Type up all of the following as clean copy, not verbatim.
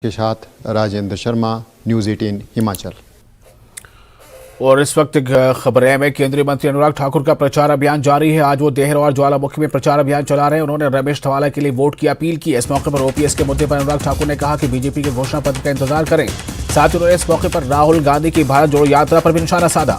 के साथ राजेंद्र शर्मा, न्यूज़ 18 हिमाचल। और इस वक्त खबरें में केंद्रीय मंत्री अनुराग ठाकुर का प्रचार अभियान जारी है। आज वो देहरा और ज्वालामुखी में प्रचार अभियान चला रहे हैं। उन्होंने रमेश धवाला के लिए वोट की अपील की। इस मौके पर ओपीएस के मुद्दे पर अनुराग ठाकुर ने कहा कि बीजेपी के घोषणा पत्र का इंतजार करें। साथ ही उन्होंने इस मौके पर राहुल गांधी की भारत जोड़ो यात्रा पर भी निशाना साधा।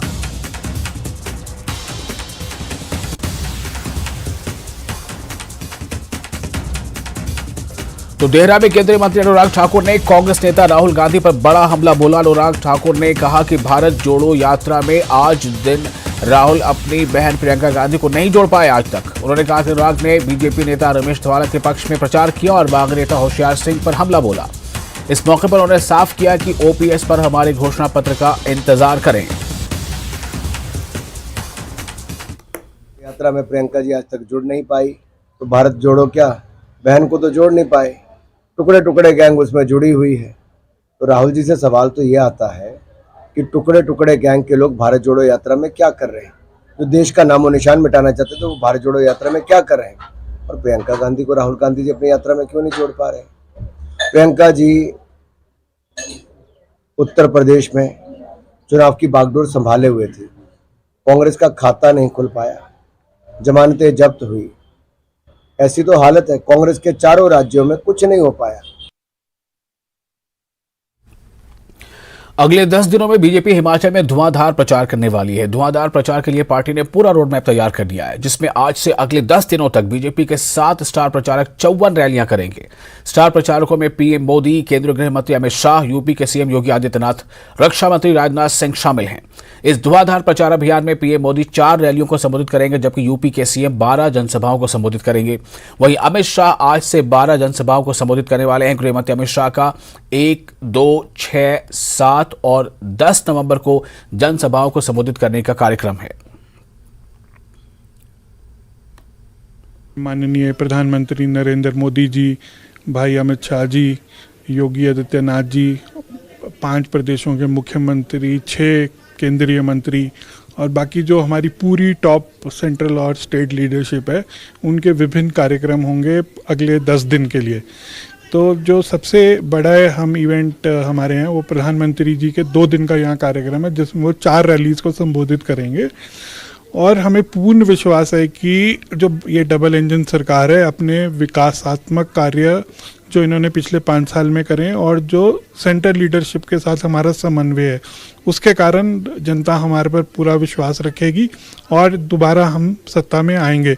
तो देहरा में केंद्रीय मंत्री अनुराग ठाकुर ने कांग्रेस नेता राहुल गांधी पर बड़ा हमला बोला। अनुराग ठाकुर ने कहा कि भारत जोड़ो यात्रा में आज दिन राहुल अपनी बहन प्रियंका गांधी को नहीं जोड़ पाए आज तक। उन्होंने कहा कि अनुराग ने बीजेपी नेता रमेश धवाला के पक्ष में प्रचार किया और बागी नेता होशियार सिंह पर हमला बोला। इस मौके पर उन्होंने साफ किया कि ओपीएस पर हमारे घोषणा पत्र का इंतजार करें। यात्रा में प्रियंका जी आज तक जुड़ नहीं पाई, तो भारत जोड़ो क्या, बहन को तो जोड़ नहीं पाए, टुकड़े टुकड़े गैंग उसमें जुड़ी हुई है। तो राहुल जी से सवाल तो ये आता है कि टुकड़े टुकड़े गैंग के लोग भारत जोड़ो यात्रा में क्या कर रहे हैं? जो देश का नामो निशान मिटाना चाहते थे वो भारत जोड़ो यात्रा में क्या कर रहे हैं? और प्रियंका गांधी को राहुल गांधी जी अपनी यात्रा में क्यों नहीं जोड़ पा रहे? प्रियंका जी उत्तर प्रदेश में चुनाव की बागडोर संभाले हुए थी, कांग्रेस का खाता नहीं खुल पाया, जमानतें जब्त हुई। ऐसी तो हालत है, कांग्रेस के चारों राज्यों में कुछ नहीं हो पाया। अगले 10 दिनों में बीजेपी हिमाचल में धुआंधार प्रचार करने वाली है। धुआंधार प्रचार के लिए पार्टी ने पूरा रोड मैप तैयार कर दिया है, जिसमें आज से अगले 10 दिनों तक बीजेपी के 7 स्टार प्रचारक 54 रैलियां करेंगे। स्टार प्रचारकों में पीएम मोदी, केंद्रीय गृह मंत्री अमित शाह, यूपी के सीएम योगी आदित्यनाथ, रक्षा मंत्री राजनाथ सिंह शामिल हैं। इस धुआंधार प्रचार अभियान में पीएम मोदी 4 रैलियों को संबोधित करेंगे, जबकि यूपी के सीएम 12 जनसभाओं को संबोधित करेंगे। वहीं अमित शाह आज से 12 जनसभाओं को संबोधित करने वाले हैं। गृह मंत्री अमित शाह का 1, 2, 6, 7 और 10 नवंबर को जनसभाओं को संबोधित करने का कार्यक्रम है। माननीय प्रधानमंत्री नरेंद्र मोदी जी, भाई अमित शाह जी, योगी आदित्यनाथ जी, 5 प्रदेशों के मुख्यमंत्री, 6 केंद्रीय मंत्री और बाकी जो हमारी पूरी टॉप सेंट्रल और स्टेट लीडरशिप है, उनके विभिन्न कार्यक्रम होंगे अगले 10 दिन के लिए। तो जो सबसे बड़ा हम इवेंट हमारे हैं वो प्रधानमंत्री जी के 2 दिन का यहाँ कार्यक्रम है, जिसमें वो 4 रैलीज को संबोधित करेंगे। और हमें पूर्ण विश्वास है कि जो ये डबल इंजन सरकार है, अपने विकासात्मक कार्य जो इन्होंने पिछले 5 साल में करे और जो सेंट्रल लीडरशिप के साथ हमारा समन्वय है, उसके कारण जनता हमारे पर पूरा विश्वास रखेगी और दोबारा हम सत्ता में आएंगे।